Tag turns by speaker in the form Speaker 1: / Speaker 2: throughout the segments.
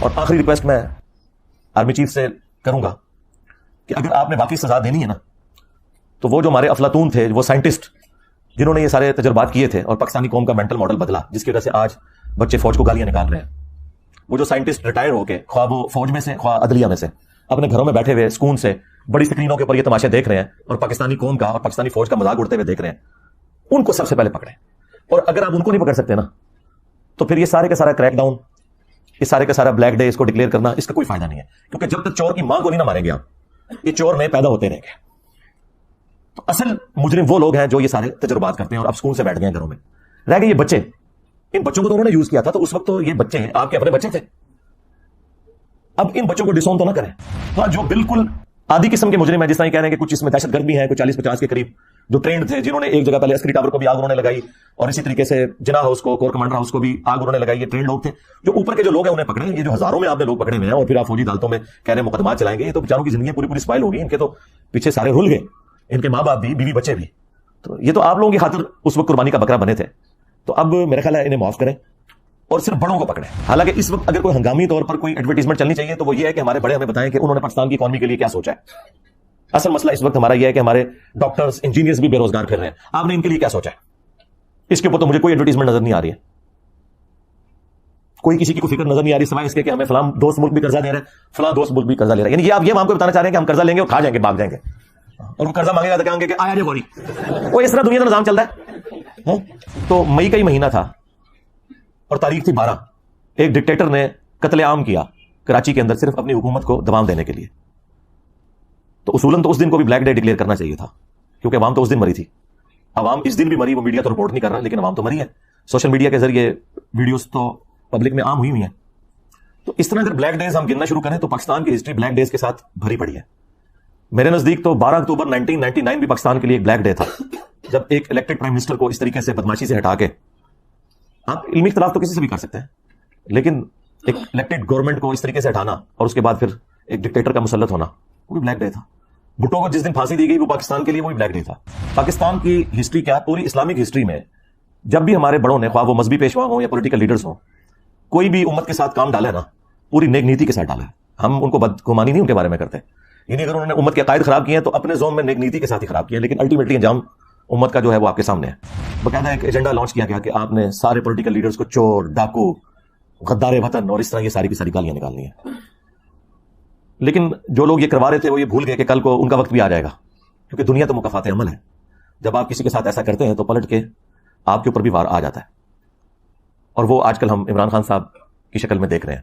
Speaker 1: اور آخری ریکویسٹ میں آرمی چیف سے کروں گا کہ اگر آپ نے واقعی سزا دینی ہے نا، تو وہ جو ہمارے افلاطون تھے، وہ سائنٹسٹ جنہوں نے یہ سارے تجربات کیے تھے اور پاکستانی قوم کا مینٹل ماڈل بدلا، جس کی وجہ سے آج بچے فوج کو گالیاں نکال رہے ہیں، وہ جو سائنٹسٹ ریٹائر ہو کے خواہ وہ فوج میں سے خواہ عدلیہ میں سے اپنے گھروں میں بیٹھے ہوئے سکون سے بڑی اسکرینوں کے اوپر یہ تماشے دیکھ رہے ہیں اور پاکستانی قوم کا اور پاکستانی فوج کا مذاق اڑتے ہوئے دیکھ رہے ہیں، ان کو سب سے پہلے پکڑیں. اور اگر آپ ان کو نہیں پکڑ سکتے نا، تو پھر یہ سارے کا سارا کریک ڈاؤن، یہ سارے کا سارا بلیک ڈے اس کو ڈکلیئر کرنا، اس کا کوئی فائدہ نہیں ہے. کیونکہ جب تک چور کی ماں کو نہیں نہ ماریں گے آپ، یہ چور نئے پیدا ہوتے رہیں گے. تو اصل مجرم وہ لوگ ہیں جو یہ سارے تجربات کرتے ہیں اور اب سکون سے بیٹھ گئے ہیں گھروں میں. رہ گئے یہ بچے، ان بچوں کو تو انہوں نے یوز کیا تھا، تو اس وقت تو یہ بچے ہیں آپ کے اپنے بچے تھے. اب ان بچوں کو ڈسون تو نہ کریں. ہاں، جو بالکل آدھی قسم کے مجرم ہیں، جس طرح کہہ رہے ہیں کہ کچھ اس میں دہشت گرد بھی ہیں، کچھ 40-50 کے قریب جو ٹرینڈ تھے، جنہوں نے ایک جگہ پہلے عسکری ٹاور کو بھی آگ انہوں نے لگائی، اور اسی طریقے سے جناح ہاؤس کو، کور کمانڈر ہاؤس کو بھی آگ انہوں نے لگائی. یہ ٹرینڈ لوگ تھے. جو اوپر کے جو لوگ ہیں انہیں پکڑے. یہ جو ہزاروں میں آپ نے لوگ پکڑے ہوئے ہیں اور پھر آپ فوجی عدالتوں میں کہہ رہے ہیں مقدمات چلائیں گے، یہ تو بیچاروں کی زندگیاں پوری اسپائل ہو گئی. ان کے تو پیچھے سارے رول گئے، ان کے ماں باپ بھی، بیوی بچے بھی. تو یہ تو آپ لوگوں کی خاطر اس وقت قربانی کا بکرا بنے تھے. تو اب میرا خیال ہے انہیں معاف کریں اور صرف بڑوں کو پکڑیں. حالانکہ اس وقت اگر کوئی ہنگامی طور پر کوئی ایڈورٹائزمنٹ چلنی چاہیے تو وہ یہ ہے کہ ہمارے بڑے ہمیں بتائیں کہ انہوں نے پاکستان کی اکانومی کے لیے کیا سوچا ہے. اصل مسئلہ اس وقت ہمارا یہ ہے کہ ہمارے ڈاکٹرز، انجینئرز بھی بے روزگار پھر رہے ہیں. آپ نے ان کے لیے کیا سوچا ہے؟ اس کے اوپر تو مجھے کوئی ایڈورٹائزمنٹ نظر نہیں آ رہی ہے. کوئی کسی کی کوئی فکر نظر نہیں آ رہی سوائے اس کے کہ ہمیں فلاں دوست ملک بھی قرضہ دے رہے ہیں، فلاں دوست ملک بھی قرضہ لے رہے ہیں. یعنی یہ آپ یہ ہم کو بتانا چاہ رہے ہیں کہ ہم قرضہ لیں گے اور کھا جائیں گے، بھاگ جائیں گے، اور وہ قرضہ مانگے گا تو کہیں گے کہ آیا جے گوری. وہ اس طرح دنیا کا نظام چل رہا ہے. تو مئی کا ہی مہینہ تھا اور تاریخ تھی 12. ایک ڈکٹیٹر نے قتل عام کیا کراچی کے اندر صرف اپنی حکومت کو دوام دینے کے لیے. تو اصولاً تو اس دن کو بھی بلیک ڈے ڈکلیئر کرنا چاہیے تھا، کیونکہ عوام تو اس دن مری تھی. عوام اس دن بھی مری، وہ میڈیا تو رپورٹ نہیں کر رہا، لیکن عوام تو مری ہے. سوشل میڈیا کے ذریعے ویڈیوز تو پبلک میں عام ہوئی ہیں. تو اس طرح اگر بلیک ڈیز ہم گننا شروع کریں تو پاکستان کی ہسٹری بلیک ڈیز کے ساتھ بھری پڑی ہے. میرے نزدیک تو 12 اکتوبر 1999 بھی پاکستان کے لیے ایک بلیک ڈے تھا، جب ایک الیکٹڈ پرائم منسٹر کو اس طریقے سے بدماشی سے ہٹا کے، آپ علمی اختلاف تو کسی سے بھی کر سکتے ہیں، لیکن ایک الیکٹڈ گورنمنٹ کو اس طریقے سے ہٹانا اور اس کے بعد پھر ایک ڈکٹیٹر کا مسلط ہونا، وہ بھی بلیک ڈے تھا. بھٹو کو جس دن پھانسی دی گئی وہ پاکستان کے لیے وہی بلیک ڈے تھا. پاکستان کی ہسٹری کیا، پوری اسلامک ہسٹری میں جب بھی ہمارے بڑوں نے، خواہ وہ مذہبی پیشوا ہوں یا پولیٹیکل لیڈرز ہوں، کوئی بھی امت کے ساتھ کام ڈالا ہے نا، پوری نیک نیتی کے ساتھ ڈالا ہے. ہم ان کو بدگمانی نہیں ان کے بارے میں کرتے. یعنی اگر انہوں نے امت کے عقائد خراب کیے ہیں تو اپنے زوم میں نیک نیتی کے ساتھ ہی خراب کیے ہیں، لیکن الٹیمیٹلی انجام امت کا جو ہے وہ آپ کے سامنے ہے. باقاعدہ ایک ایجنڈا لانچ کیا گیا کہ آپ نے سارے پولیٹیکل لیڈرز کو چور، ڈاکو، غدار وطن اور اس طرح یہ ساری کی ساری گالیاں نکالنی ہیں. لیکن جو لوگ یہ کروا رہے تھے وہ یہ بھول گئے کہ کل کو ان کا وقت بھی آ جائے گا، کیونکہ دنیا تو مکافات عمل ہے. جب آپ کسی کے ساتھ ایسا کرتے ہیں تو پلٹ کے آپ کے اوپر بھی وار آ جاتا ہے. اور وہ آج کل ہم عمران خان صاحب کی شکل میں دیکھ رہے ہیں،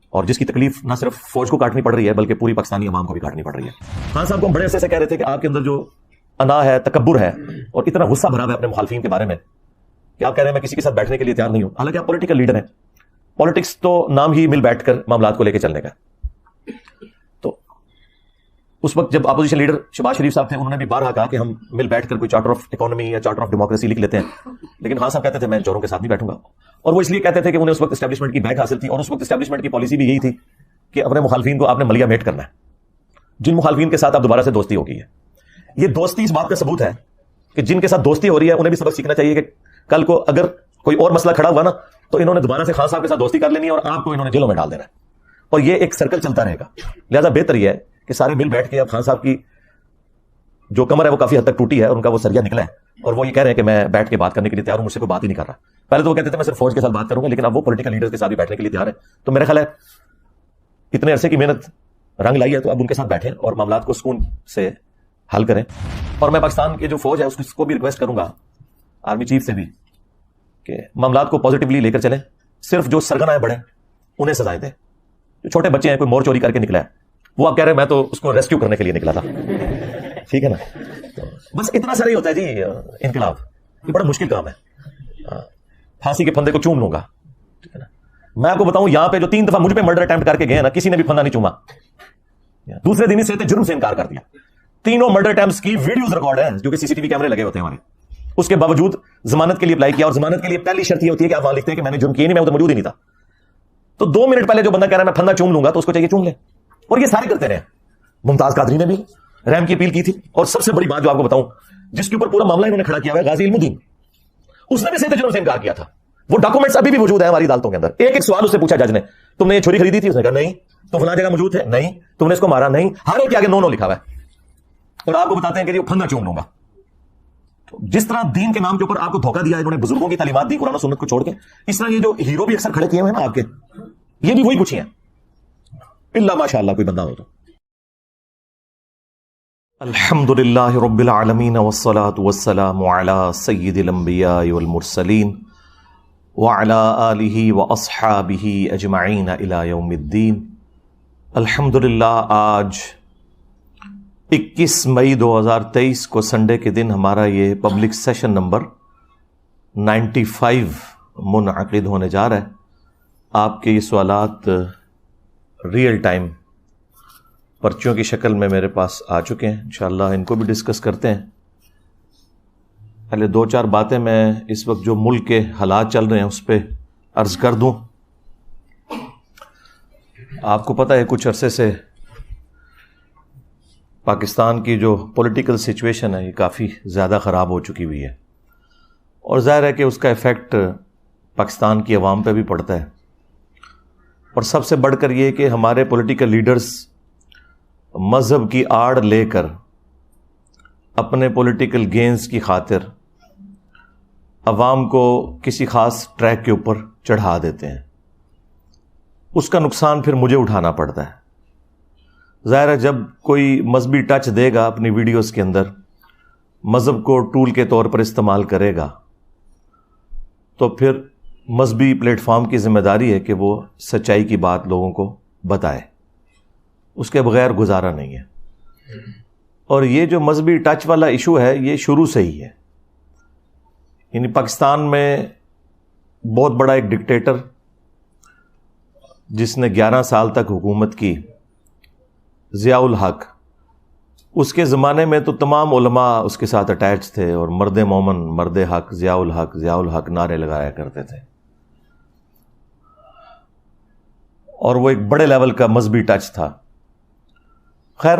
Speaker 1: اور جس کی تکلیف نہ صرف فوج کو کاٹنی پڑ رہی ہے بلکہ پوری پاکستانی عوام کو بھی کاٹنی پڑ رہی ہے. خان صاحب کو ہم بڑے عرصے سے کہہ رہے تھے کہ آپ کے اندر جو انا ہے، تکبر ہے، اور اتنا غصہ بھرا ہوا ہے اپنے مخالفین کے بارے میں کہ آپ کہہ رہے ہیں میں کسی کے ساتھ بیٹھنے کے لیے تیار نہیں ہوں. حالانکہ آپ پولیٹیکل لیڈر ہیں. پالیٹکس تو نام ہی مل بیٹھ کر معاملات کو لے کے چلنے کا. تو اس وقت جب اپوزیشن لیڈر شہباز شریف صاحب تھے، انہوں نے بھی بارہا کہا کہ ہم مل بیٹھ کر کوئی چارٹر آف اکانومی یا چارٹر آف ڈیموکریسی لکھ لیتے ہیں. لیکن خان صاحب کہتے تھے میں چوروں کے ساتھ نہیں بیٹھوں گا. اور وہ اس لیے کہتے تھے کہ انہیں اس وقت اسٹیبلشمنٹ کی بیک حاصل تھی، اور اس وقت اسٹیبلشمنٹ کی پالیسی بھی یہی تھی کہ اپنے مخالفین کو آپ نے ملیا میٹ کرنا ہے. جن مخالفین کے ساتھ آپ دوبارہ سے دوستی ہو گئی ہے، یہ دوستی اس بات کا ثبوت ہے کہ جن کے ساتھ دوستی ہو رہی ہے انہیں بھی سبق سیکھنا چاہیے کہ کل کو اگر کوئی اور مسئلہ کھڑا ہوا نا تو انہوں نے دوبارہ سے خان صاحب کے ساتھ دوستی کر لینی ہے اور آپ کو انہوں نے جیلوں میں ڈال دینا ہے. اور یہ ایک سرکل چلتا رہے گا. لہذا بہتر یہ ہے کہ سارے مل بیٹھ کے اب خان صاحب کی جو کمر ہے وہ کافی حد تک ٹوٹی ہے اور ان کا وہ سریا نکلا ہے، اور وہ یہ کہہ رہے ہیں کہ میں بیٹھ کے بات کرنے کے لیے تیار ہوں، مجھ سے کوئی بات ہی نہیں کر رہا. پہلے تو وہ کہتے تھے میں صرف فوج کے ساتھ بات کروں گا، لیکن اب وہ پولیٹیکل لیڈرز کے ساتھ بھی بیٹھنے کے لیے تیار ہے. تو میرا خیال ہے اتنے عرصے کی محنت رنگ لائی ہے تو اب ان کے ساتھ بیٹھیں اور معاملات کو سکون سے حل کریں. اور میں پاکستان کی جو فوج ہے اس کو بھی ریکویسٹ کروں گا، آرمی چیف سے بھی، کہ معاملات کو پازیٹیولی لے کر چلیں. صرف جو سرگنا ہے بڑے انہیں سزائیں دیں. جو چھوٹے بچے ہیں، کوئی مور چوری کر کے نکلا ہے، وہ آپ کہہ رہے ہیں میں تو اس کو ریسکیو کرنے کے لیے نکلا تھا. ٹھیک ہے نا؟ بس اتنا سا ہی ہوتا ہے جی انقلاب. یہ بڑا مشکل کام ہے. پھانسی کے پھندے کو چوم لوں گا. ٹھیک ہے نا؟ میں آپ کو بتاؤں یہاں پہ جو 3 دفعہ مجھ پہ مرڈر اٹیمپٹ کر کے گئے نا، کسی نے بھی پھندا نہیں چوما. دوسرے دن ہی سے جرم سے انکار کر دیا. تینوں مرڈر اٹیمپٹس کی ویڈیوز ریکارڈ ہیں جو کہ سی سی ٹی وی کیمرے لگے ہوتے ہیں ہمارے. اس کے باوجود ضمانت کے لیے اپلائی کیا، اور ضمانت کے لیے پہلی شرط یہ ہوتی ہے کہ آپ وہاں لکھتے ہیں کہ میں نے جرم کیا نہیں، میں ادھر موجود ہی نہیں تھا. تو 2 منٹ پہلے جو بندہ کہہ رہا ہے میں پھندا چوم لوں گا تو اس کو چاہیے چوم لے. اور یہ سارے کرتے رہے. ممتاز قادری نے بھی رحم کی اپیل کی تھی. اور سب سے بڑی بات جو آپ کو بتاؤں، جس کے اوپر پورا معاملہ انہوں نے کھڑا کیا ہوا ہے، غازی علم الدین، اس نے بھی صحیح جرم سے انکار کیا تھا. وہ ڈاکومنٹس ابھی بھی موجود ہیں ہماری عدالتوں کے اندر. ایک ایک سوال اس سے پوچھا جج نے, تم نے یہ چھری خریدی تھی؟ اس نے کہا نہیں. تو فلاں جگہ موجود ہے؟ نہیں. تم نے اس کو مارا؟ نہیں. ہر ایک کے آگے نو لکھا ہوا ہے, اور آپ کو بتاتے ہیں کہ یہ پھندا چوم لوں گا. جس طرح دین کے نام کے اوپر آپ کو دھوکہ دیا, انہوں نے بزرگوں کی تعلیمات دی قرآن و سنت کو چھوڑ کے, اس طرح یہ جو ہیرو بھی اکثر کھڑے کیے ہوئے ہیں نا آپ کے, یہ بھی وہی کچھ ہی ہیں, اللہ ماشاء اللہ کوئی بندہ ہو تو. الحمدللہ رب العالمین والصلاة والسلام علی سید الانبیاء والمرسلین وعلی آلہ واصحابہ اجمعین الی یوم الدین. الحمدللہ آج 21 مئی 2023 کو سنڈے کے دن ہمارا یہ پبلک سیشن نمبر 95 منعقد ہونے جا رہا ہے. آپ کے یہ سوالات ریئل ٹائم پرچیوں کی شکل میں میرے پاس آ چکے ہیں, انشاءاللہ ان کو بھی ڈسکس کرتے ہیں. پہلے 2-4 باتیں میں اس وقت جو ملک کے حالات چل رہے ہیں اس پہ عرض کر دوں. آپ کو پتہ ہے کچھ عرصے سے پاکستان کی جو پولیٹیکل سچویشن ہے یہ کافی زیادہ خراب ہو چکی ہوئی ہے, اور ظاہر ہے کہ اس کا ایفیکٹ پاکستان کی عوام پہ بھی پڑتا ہے. اور سب سے بڑھ کر یہ کہ ہمارے پولیٹیکل لیڈرز مذہب کی آڑ لے کر اپنے پولیٹیکل گینز کی خاطر عوام کو کسی خاص ٹریک کے اوپر چڑھا دیتے ہیں. اس کا نقصان پھر مجھے اٹھانا پڑتا ہے. ظاہر ہے جب کوئی مذہبی ٹچ دے گا اپنی ویڈیوز کے اندر, مذہب کو ٹول کے طور پر استعمال کرے گا, تو پھر مذہبی پلیٹ فارم کی ذمہ داری ہے کہ وہ سچائی کی بات لوگوں کو بتائے, اس کے بغیر گزارا نہیں ہے. اور یہ جو مذہبی ٹچ والا ایشو ہے یہ شروع سے ہی ہے. یعنی پاکستان میں بہت بڑا ایک ڈکٹیٹر جس نے 11 سال تک حکومت کی, ضیاء الحق, اس کے زمانے میں تو تمام علماء اس کے ساتھ اٹیچ تھے اور مرد مومن, مرد حق, ضیاء الحق نعرے لگایا کرتے تھے. اور وہ ایک بڑے لیول کا مذہبی ٹچ تھا. خیر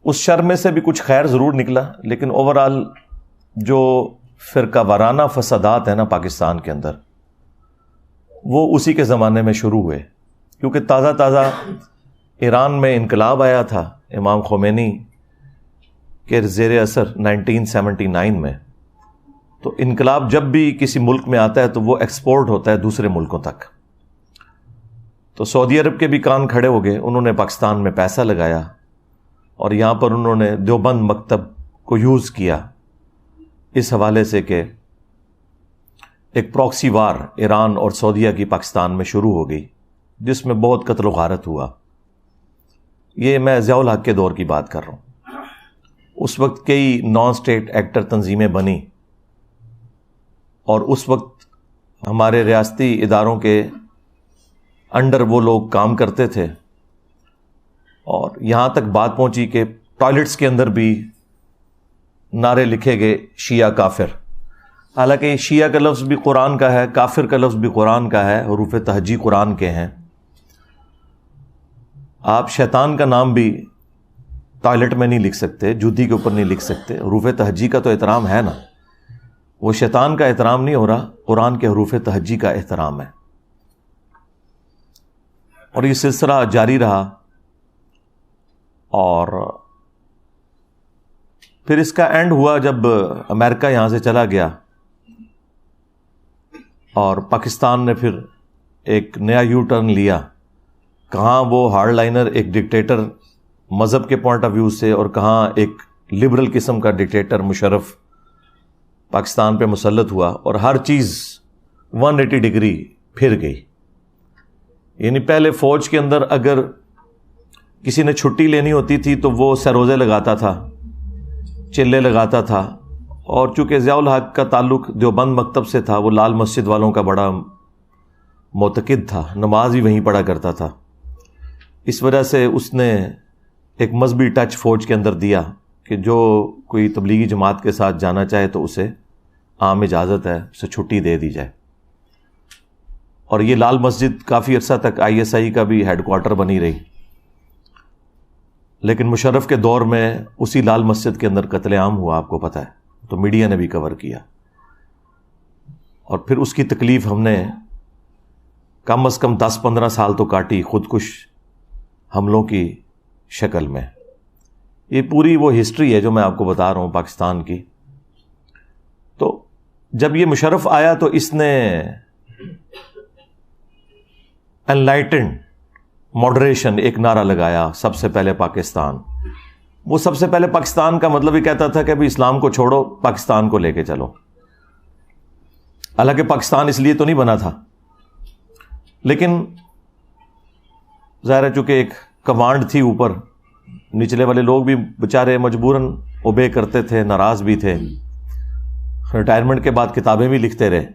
Speaker 1: اس شر میں سے بھی کچھ خیر ضرور نکلا, لیکن اوورآل جو فرقہ وارانہ فسادات ہیں نا پاکستان کے اندر, وہ اسی کے زمانے میں شروع ہوئے. کیونکہ تازہ ایران میں انقلاب آیا تھا امام خمینی کے زیر اثر 1979 میں. تو انقلاب جب بھی کسی ملک میں آتا ہے تو وہ ایکسپورٹ ہوتا ہے دوسرے ملکوں تک. تو سعودی عرب کے بھی کان کھڑے ہو گئے, انہوں نے پاکستان میں پیسہ لگایا اور یہاں پر انہوں نے دیوبند مکتب کو یوز کیا اس حوالے سے کہ ایک پراکسی وار ایران اور سعودیہ کی پاکستان میں شروع ہو گئی, جس میں بہت قتل و غارت ہوا. یہ میں ضیاء الحق کے دور کی بات کر رہا ہوں. اس وقت کئی نان اسٹیٹ ایکٹر تنظیمیں بنی, اور اس وقت ہمارے ریاستی اداروں کے انڈر وہ لوگ کام کرتے تھے, اور یہاں تک بات پہنچی کہ ٹوائلٹس کے اندر بھی نعرے لکھے گئے شیعہ کافر. حالانکہ شیعہ کا لفظ بھی قرآن کا ہے, کافر کا لفظ بھی قرآن کا ہے, حروف تہجی قرآن کے ہیں. آپ شیطان کا نام بھی ٹوائلٹ میں نہیں لکھ سکتے, جوتی کے اوپر نہیں لکھ سکتے. حروف تہجی کا تو احترام ہے نا, وہ شیطان کا احترام نہیں ہو رہا, قرآن کے حروف تہجی کا احترام ہے. اور یہ سلسلہ جاری رہا, اور پھر اس کا اینڈ ہوا جب امریکہ یہاں سے چلا گیا, اور پاکستان نے پھر ایک نیا یو ٹرن لیا. کہاں وہ ہارڈ لائنر ایک ڈکٹیٹر مذہب کے پوائنٹ آف ویو سے, اور کہاں ایک لبرل قسم کا ڈکٹیٹر مشرف پاکستان پہ مسلط ہوا, اور ہر چیز 180 ڈگری پھر گئی. یعنی پہلے فوج کے اندر اگر کسی نے چھٹی لینی ہوتی تھی تو وہ سروزے لگاتا تھا, چلے لگاتا تھا. اور چونکہ ضیاء الحق کا تعلق دیوبند مکتب سے تھا, وہ لال مسجد والوں کا بڑا معتقد تھا, نماز بھی وہیں پڑھا کرتا تھا. اس وجہ سے اس نے ایک مذہبی ٹچ فوج کے اندر دیا کہ جو کوئی تبلیغی جماعت کے ساتھ جانا چاہے تو اسے عام اجازت ہے, اسے چھٹی دے دی جائے. اور یہ لال مسجد کافی عرصہ تک ISI کا بھی ہیڈ کوارٹر بنی رہی. لیکن مشرف کے دور میں اسی لال مسجد کے اندر قتل عام ہوا, آپ کو پتہ ہے, تو میڈیا نے بھی کور کیا. اور پھر اس کی تکلیف ہم نے کم از کم 10-15 سال تو کاٹی خودکش حملوں کی شکل میں. یہ پوری وہ ہسٹری ہے جو میں آپ کو بتا رہا ہوں پاکستان کی. تو جب یہ مشرف آیا تو اس نے انلائٹنڈ ماڈریشن ایک نعرہ لگایا، سب سے پہلے پاکستان. وہ سب سے پہلے پاکستان کا مطلب یہ کہتا تھا کہ ابھی اسلام کو چھوڑو، پاکستان کو لے کے چلو. حالانکہ پاکستان اس لیے تو نہیں بنا تھا، لیکن ظاہر ہے چونکہ ایک کمانڈ تھی اوپر، نچلے والے لوگ بھی بیچارے مجبوراً اوبے کرتے تھے، ناراض بھی تھے. ریٹائرمنٹ کے بعد کتابیں بھی لکھتے رہے.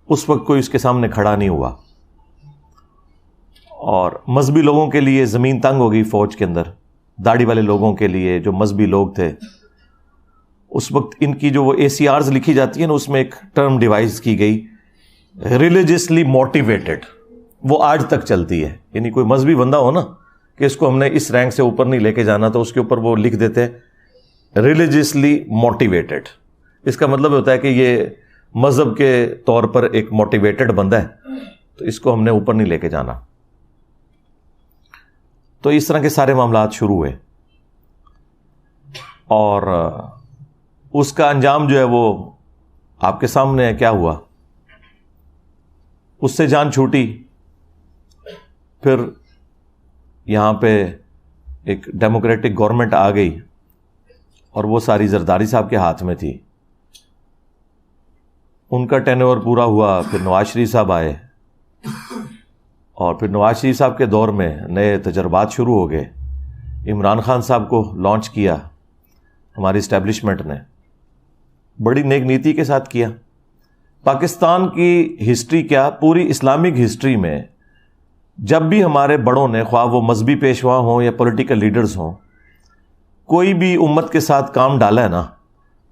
Speaker 1: اس وقت کوئی اس کے سامنے کھڑا نہیں ہوا. اور مذہبی لوگوں کے لیے زمین تنگ ہو گئی فوج کے اندر. داڑھی والے لوگوں کے لیے جو مذہبی لوگ تھے اس وقت، ان کی جو وہ ACRs لکھی جاتی ہیں نا، اس میں ایک ٹرم ڈیوائز کی گئی، ریلیجسلی موٹیویٹڈ. وہ آج تک چلتی ہے. یعنی کوئی مذہبی بندہ ہو نا کہ اس کو ہم نے اس رینک سے اوپر نہیں لے کے جانا، تو اس کے اوپر وہ لکھ دیتے ریلیجسلی موٹیویٹڈ. اس کا مطلب ہوتا ہے کہ یہ مذہب کے طور پر ایک موٹیویٹڈ بندہ ہے، تو اس کو ہم نے اوپر نہیں لے کے جانا. تو اس طرح کے سارے معاملات شروع ہوئے، اور اس کا انجام جو ہے وہ آپ کے سامنے ہے. کیا ہوا؟ اس سے جان چھوٹی. پھر یہاں پہ ایک ڈیموکریٹک گورنمنٹ آ گئی، اور وہ ساری زرداری صاحب کے ہاتھ میں تھی. ان کا ٹینیور پورا ہوا، پھر نواز شریف صاحب آئے، اور پھر نواز شریف صاحب کے دور میں نئے تجربات شروع ہو گئے. عمران خان صاحب کو لانچ کیا ہماری اسٹیبلشمنٹ نے، بڑی نیک نیتی کے ساتھ کیا. پاکستان کی ہسٹری کیا، پوری اسلامک ہسٹری میں جب بھی ہمارے بڑوں نے، خواہ وہ مذہبی پیشوا ہوں یا پولیٹیکل لیڈرز ہوں، کوئی بھی امت کے ساتھ کام ڈالا ہے نا،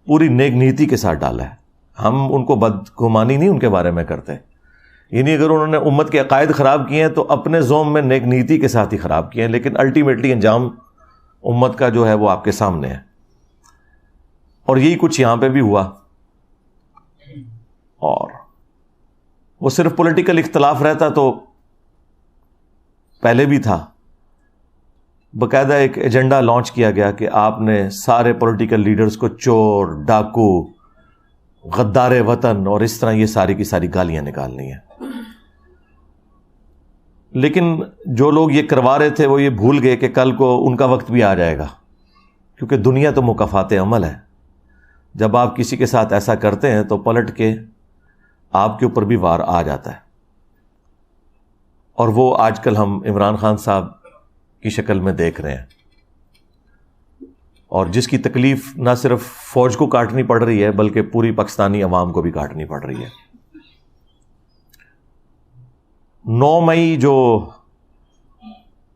Speaker 1: پوری نیک نیتی کے ساتھ ڈالا ہے. ہم ان کو بدگمانی نہیں ان کے بارے میں کرتے. یعنی اگر انہوں نے امت کے عقائد خراب کیے ہیں تو اپنے زوم میں نیک نیتی کے ساتھ ہی خراب کیے ہیں، لیکن الٹیمیٹلی انجام امت کا جو ہے وہ آپ کے سامنے ہے. اور یہی کچھ یہاں پہ بھی ہوا. اور وہ صرف پولیٹیکل اختلاف رہتا تو پہلے بھی تھا. باقاعدہ ایک ایجنڈا لانچ کیا گیا کہ آپ نے سارے پولیٹیکل لیڈرز کو چور، ڈاکو، غدار وطن اور اس طرح یہ ساری کی ساری گالیاں نکالنی ہیں. لیکن جو لوگ یہ کروا رہے تھے وہ یہ بھول گئے کہ کل کو ان کا وقت بھی آ جائے گا، کیونکہ دنیا تو مکافات عمل ہے. جب آپ کسی کے ساتھ ایسا کرتے ہیں تو پلٹ کے آپ کے اوپر بھی وار آ جاتا ہے. اور وہ آج کل ہم عمران خان صاحب کی شکل میں دیکھ رہے ہیں، اور جس کی تکلیف نہ صرف فوج کو کاٹنی پڑ رہی ہے بلکہ پوری پاکستانی عوام کو بھی کاٹنی پڑ رہی ہے. 9 مئی جو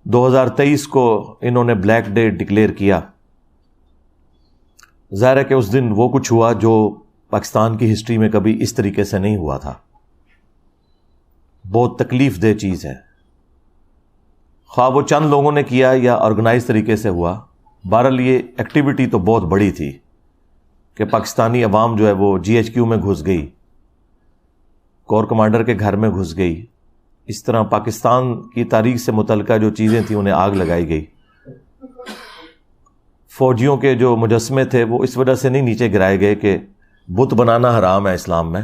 Speaker 1: 2023 کو انہوں نے بلیک ڈے ڈکلیئر کیا، ظاہر ہے کہ اس دن وہ کچھ ہوا جو پاکستان کی ہسٹری میں کبھی اس طریقے سے نہیں ہوا تھا. بہت تکلیف دہ چیز ہے، خواہ وہ چند لوگوں نے کیا یا آرگنائز طریقے سے ہوا. بہرحال یہ ایکٹیویٹی تو بہت بڑی تھی کہ پاکستانی عوام جو ہے وہ GHQ میں گھس گئی، کور کمانڈر کے گھر میں گھس گئی. اس طرح پاکستان کی تاریخ سے متعلقہ جو چیزیں تھیں انہیں آگ لگائی گئی. فوجیوں کے جو مجسمے تھے وہ اس وجہ سے نہیں نیچے گرائے گئے کہ بت بنانا حرام ہے اسلام میں،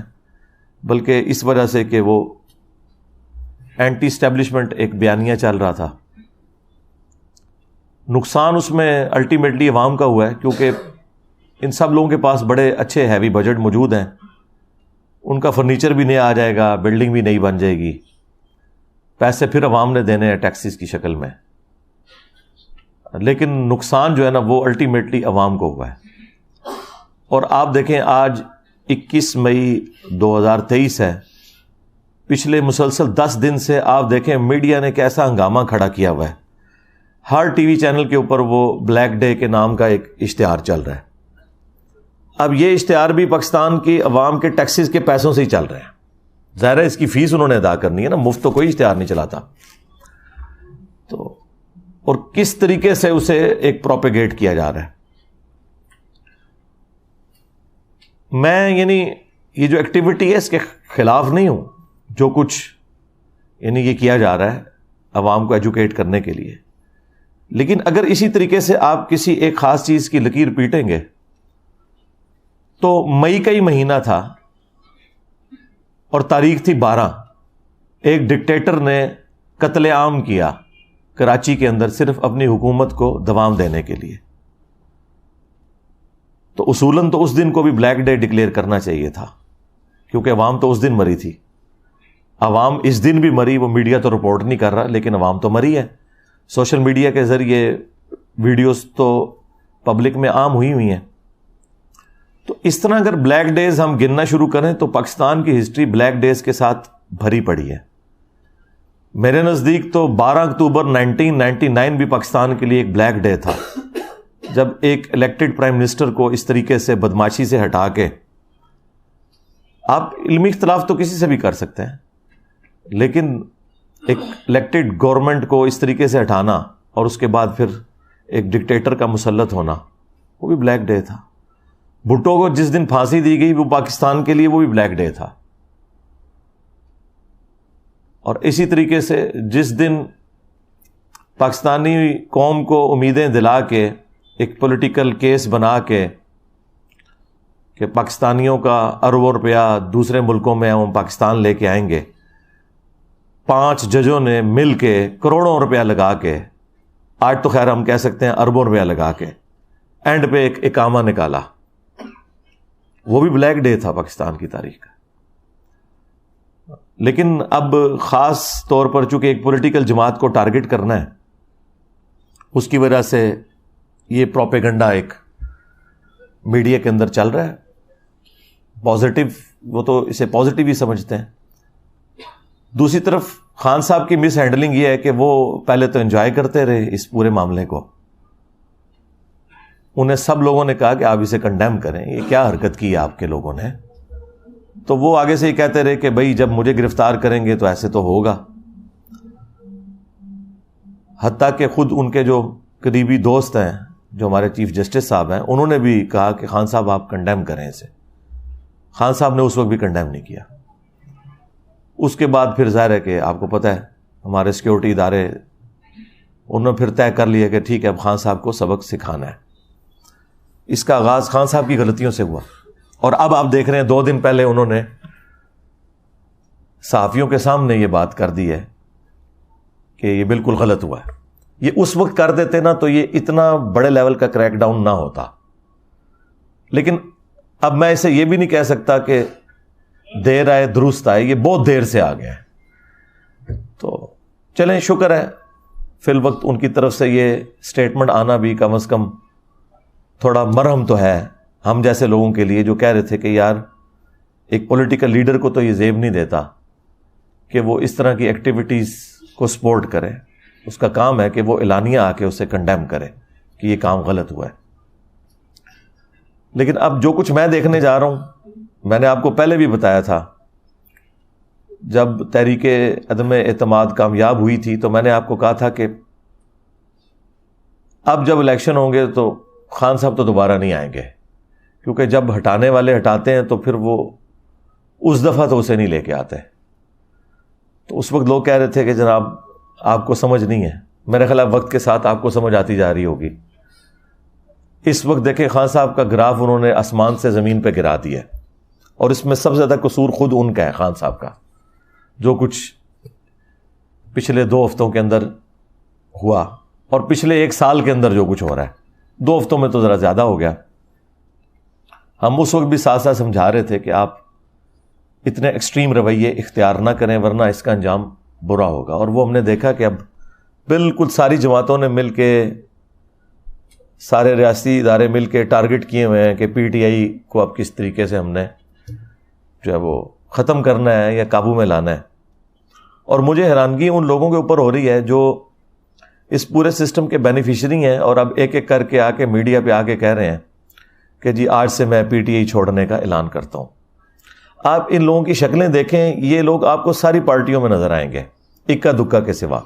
Speaker 1: بلکہ اس وجہ سے کہ وہ اینٹی اسٹیبلشمنٹ ایک بیانیہ چل رہا تھا. نقصان اس میں الٹیمیٹلی عوام کا ہوا ہے، کیونکہ ان سب لوگوں کے پاس بڑے اچھے ہیوی بجٹ موجود ہیں. ان کا فرنیچر بھی نیا آ جائے گا، بلڈنگ بھی نئی بن جائے گی، پیسے پھر عوام نے دینے ہیں ٹیکسز کی شکل میں. لیکن نقصان جو ہے نا وہ الٹیمیٹلی عوام کو ہوا ہے. اور آپ دیکھیں آج 21 مئی 2023 ہے، پچھلے مسلسل 10 دن سے آپ دیکھیں میڈیا نے کیسا ہنگامہ کھڑا کیا ہوا ہے. ہر ٹی وی چینل کے اوپر وہ بلیک ڈے کے نام کا ایک اشتہار چل رہا ہے. اب یہ اشتہار بھی پاکستان کی عوام کے ٹیکسز کے پیسوں سے ہی چل رہے ہیں. ظاہر ہے اس کی فیس انہوں نے ادا کرنی ہے نا، مفت تو کوئی اشتہار نہیں چلاتا. تو اور کس طریقے سے اسے ایک پروپیگیٹ کیا جا رہا ہے. میں یعنی یہ جو ایکٹیویٹی ہے اس کے خلاف نہیں ہوں، جو کچھ یعنی یہ کیا جا رہا ہے عوام کو ایجوکیٹ کرنے کے لیے، لیکن اگر اسی طریقے سے آپ کسی ایک خاص چیز کی لکیر پیٹیں گے تو مئی کا ہی مہینہ تھا اور تاریخ تھی 12، ایک ڈکٹیٹر نے قتل عام کیا کراچی کے اندر صرف اپنی حکومت کو دوام دینے کے لیے، تو اصولاً تو اس دن کو بھی بلیک ڈے ڈکلیئر کرنا چاہیے تھا، کیونکہ عوام تو اس دن مری تھی۔ عوام اس دن بھی مری، وہ میڈیا تو رپورٹ نہیں کر رہا، لیکن عوام تو مری ہے۔ سوشل میڈیا کے ذریعے ویڈیوز تو پبلک میں عام ہوئی ہیں۔ تو اس طرح اگر بلیک ڈیز ہم گننا شروع کریں تو پاکستان کی ہسٹری بلیک ڈیز کے ساتھ بھری پڑی ہے۔ میرے نزدیک تو 12 اکتوبر 1999 بھی پاکستان کے لیے ایک بلیک ڈے تھا، جب ایک الیکٹڈ پرائم منسٹر کو اس طریقے سے بدماشی سے ہٹا کے، آپ علمی اختلاف تو کسی سے بھی کر سکتے ہیں، لیکن ایک الیکٹڈ گورنمنٹ کو اس طریقے سے ہٹانا اور اس کے بعد پھر ایک ڈکٹیٹر کا مسلط ہونا، وہ بھی بلیک ڈے تھا۔ بھٹو کو جس دن پھانسی دی گئی وہ پاکستان کے لیے وہ بھی بلیک ڈے تھا۔ اور اسی طریقے سے جس دن پاکستانی قوم کو امیدیں دلا کے ایک پولیٹیکل کیس بنا کے کہ پاکستانیوں کا اربوں روپیہ دوسرے ملکوں میں ہم پاکستان لے کے آئیں گے، 5 ججوں نے مل کے کروڑوں روپیہ لگا کے، آج تو خیر ہم کہہ سکتے ہیں اربوں روپیہ لگا کے، اینڈ پہ ایک اقامہ نکالا، وہ بھی بلیک ڈے تھا پاکستان کی تاریخ کا۔ لیکن اب خاص طور پر چونکہ ایک پولیٹیکل جماعت کو ٹارگٹ کرنا ہے، اس کی وجہ سے یہ پروپیگنڈا ایک میڈیا کے اندر چل رہا ہے۔ پازیٹیو، وہ تو اسے پازیٹیو ہی سمجھتے ہیں۔ دوسری طرف خان صاحب کی مس ہینڈلنگ یہ ہے کہ وہ پہلے تو انجوائے کرتے رہے اس پورے معاملے کو، انہیں سب لوگوں نے کہا کہ آپ اسے کنڈیم کریں، یہ کیا حرکت کی ہے آپ کے لوگوں نے، تو وہ آگے سے ہی کہتے رہے کہ بھائی جب مجھے گرفتار کریں گے تو ایسے تو ہوگا۔ حتیٰ کہ خود ان کے جو قریبی دوست ہیں، جو ہمارے چیف جسٹس صاحب ہیں، انہوں نے بھی کہا کہ خان صاحب آپ کنڈیم کریں اسے۔ خان صاحب نے اس وقت بھی کنڈیم نہیں کیا۔ اس کے بعد پھر ظاہر ہے کہ آپ کو پتہ ہے ہمارے سیکیورٹی ادارے، انہوں نے پھر طے کر لیا کہ ٹھیک ہے اب خان صاحب کو سبق سکھانا ہے۔ اس کا آغاز خان صاحب کی غلطیوں سے ہوا، اور اب آپ دیکھ رہے ہیں 2 دن پہلے انہوں نے صحافیوں کے سامنے یہ بات کر دی ہے کہ یہ بالکل غلط ہوا ہے۔ یہ اس وقت کر دیتے نا تو یہ اتنا بڑے لیول کا کریک ڈاؤن نہ ہوتا، لیکن اب میں اسے یہ بھی نہیں کہہ سکتا کہ دیر آئے درست آئے، یہ بہت دیر سے آ گیا ہے۔ تو چلیں شکر ہے فی الوقت ان کی طرف سے یہ سٹیٹمنٹ آنا بھی کم از کم تھوڑا مرہم تو ہے ہم جیسے لوگوں کے لیے، جو کہہ رہے تھے کہ یار ایک پولیٹیکل لیڈر کو تو یہ زیب نہیں دیتا کہ وہ اس طرح کی ایکٹیویٹیز کو سپورٹ کرے، اس کا کام ہے کہ وہ اعلانیہ آ کے اسے کنڈیم کرے کہ یہ کام غلط ہوا ہے۔ لیکن اب جو کچھ میں دیکھنے جا رہا ہوں، میں نے آپ کو پہلے بھی بتایا تھا، جب تحریک عدم اعتماد کامیاب ہوئی تھی تو میں نے آپ کو کہا تھا کہ اب جب الیکشن ہوں گے تو خان صاحب تو دوبارہ نہیں آئیں گے، کیونکہ جب ہٹانے والے ہٹاتے ہیں تو پھر وہ اس دفعہ تو اسے نہیں لے کے آتے۔ تو اس وقت لوگ کہہ رہے تھے کہ جناب آپ کو سمجھ نہیں ہے، میرے خیال وقت کے ساتھ آپ کو سمجھ آتی جا رہی ہوگی۔ اس وقت دیکھیں خان صاحب کا گراف انہوں نے آسمان سے زمین پہ گرا دیا ہے، اور اس میں سب سے زیادہ قصور خود ان کا ہے، خان صاحب کا، جو کچھ پچھلے 2 ہفتوں کے اندر ہوا اور پچھلے 1 سال کے اندر جو کچھ ہو رہا ہے۔ 2 ہفتوں میں تو ذرا زیادہ ہو گیا۔ ہم اس وقت بھی ساتھ ساتھ سمجھا رہے تھے کہ آپ اتنے ایکسٹریم رویے اختیار نہ کریں ورنہ اس کا انجام برا ہوگا، اور وہ ہم نے دیکھا کہ اب بالکل ساری جماعتوں نے مل کے، سارے ریاستی ادارے مل کے ٹارگٹ کیے ہوئے ہیں کہ پی ٹی آئی کو اب کس طریقے سے ہم نے جو ہے وہ ختم کرنا ہے یا قابو میں لانا ہے۔ اور مجھے حیرانگی ان لوگوں کے اوپر ہو رہی ہے جو اس پورے سسٹم کے بینیفیشری ہیں اور اب ایک ایک کر کے آ کے میڈیا پہ آ کے کہہ رہے ہیں کہ جی آج سے میں پی ٹی آئی چھوڑنے کا اعلان کرتا ہوں۔ آپ ان لوگوں کی شکلیں دیکھیں، یہ لوگ آپ کو ساری پارٹیوں میں نظر آئیں گے اکا دکا کے سوا،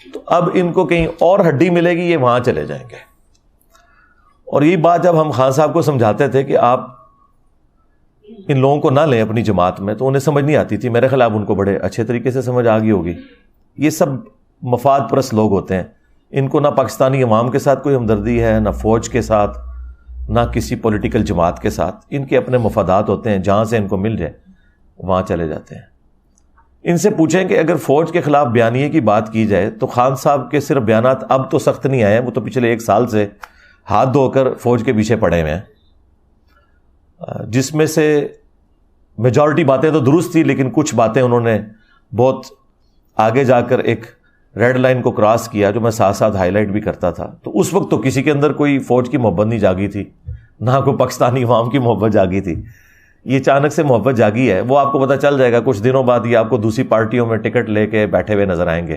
Speaker 1: تو اب ان کو کہیں اور ہڈی ملے گی، یہ وہاں چلے جائیں گے۔ اور یہی بات جب ہم خان صاحب کو سمجھاتے تھے کہ آپ ان لوگوں کو نہ لیں اپنی جماعت میں تو انہیں سمجھ نہیں آتی تھی. میرے خلاف ان کو بڑے اچھے طریقے سے سمجھ آ گئی ہوگی. یہ سب مفاد پرست لوگ ہوتے ہیں. ان کو نہ پاکستانی عوام کے ساتھ کوئی ہمدردی ہے، نہ فوج کے ساتھ، نہ کسی پولیٹیکل جماعت کے ساتھ. ان کے اپنے مفادات ہوتے ہیں، جہاں سے ان کو مل جائے وہاں چلے جاتے ہیں. ان سے پوچھیں کہ اگر فوج کے خلاف بیانیے کی بات کی جائے تو خان صاحب کے صرف بیانات اب تو سخت نہیں آئے ہیں، وہ تو پچھلے 1 سال سے ہاتھ دھو کر فوج کے پیچھے پڑے ہوئے ہیں، جس میں سے میجورٹی باتیں تو درست تھی، لیکن کچھ باتیں انہوں نے بہت آگے جا کر ایک ریڈ لائن کو کراس کیا، جو میں ساتھ ساتھ ہائی لائٹ بھی کرتا تھا. تو اس وقت تو کسی کے اندر کوئی فوج کی محبت نہیں جاگی تھی، نہ کوئی پاکستانی عوام کی محبت جاگی تھی. یہ اچانک سے محبت جاگی ہے. وہ آپ کو پتہ چل جائے گا کچھ دنوں بعد یہ آپ کو دوسری پارٹیوں میں ٹکٹ لے کے بیٹھے ہوئے نظر آئیں گے،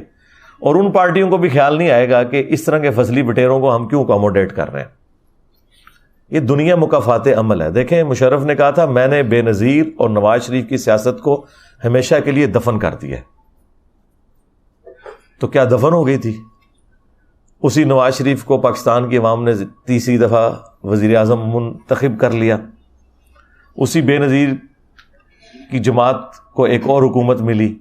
Speaker 1: اور ان پارٹیوں کو بھی خیال نہیں آئے گا کہ اس طرح کے فضلی بٹیروں کو ہم کیوں اکوموڈیٹ کر رہے ہیں. یہ دنیا مکافات عمل ہے. دیکھیں مشرف نے کہا تھا میں نے بے نظیر اور نواز شریف کی سیاست کو ہمیشہ کے لیے دفن کر دیا. تو کیا دفن ہو گئی تھی؟ اسی نواز شریف کو پاکستان کی عوام نے تیسری دفعہ وزیر اعظم منتخب کر لیا. اسی بے نظیر کی جماعت کو ایک اور حکومت ملی.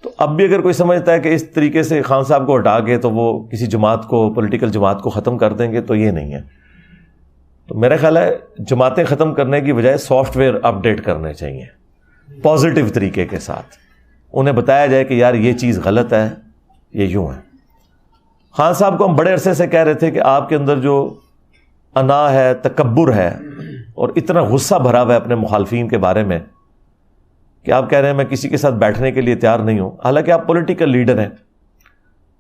Speaker 1: تو اب بھی اگر کوئی سمجھتا ہے کہ اس طریقے سے خان صاحب کو ہٹا کے تو وہ کسی جماعت کو، پولیٹیکل جماعت کو ختم کر دیں گے، تو یہ نہیں ہے. تو میرا خیال ہے جماعتیں ختم کرنے کی بجائے سافٹ ویئر اپڈیٹ کرنے چاہیے پازیٹیو طریقے کے ساتھ. انہیں بتایا جائے کہ یار یہ چیز غلط ہے، یہ یوں ہے. خان صاحب کو ہم بڑے عرصے سے کہہ رہے تھے کہ آپ کے اندر جو انا ہے، تکبر ہے، اور اتنا غصہ بھرا ہوا ہے اپنے مخالفین کے بارے میں کہ آپ کہہ رہے ہیں میں کسی کے ساتھ بیٹھنے کے لیے تیار نہیں ہوں. حالانکہ آپ پولیٹیکل لیڈر ہیں.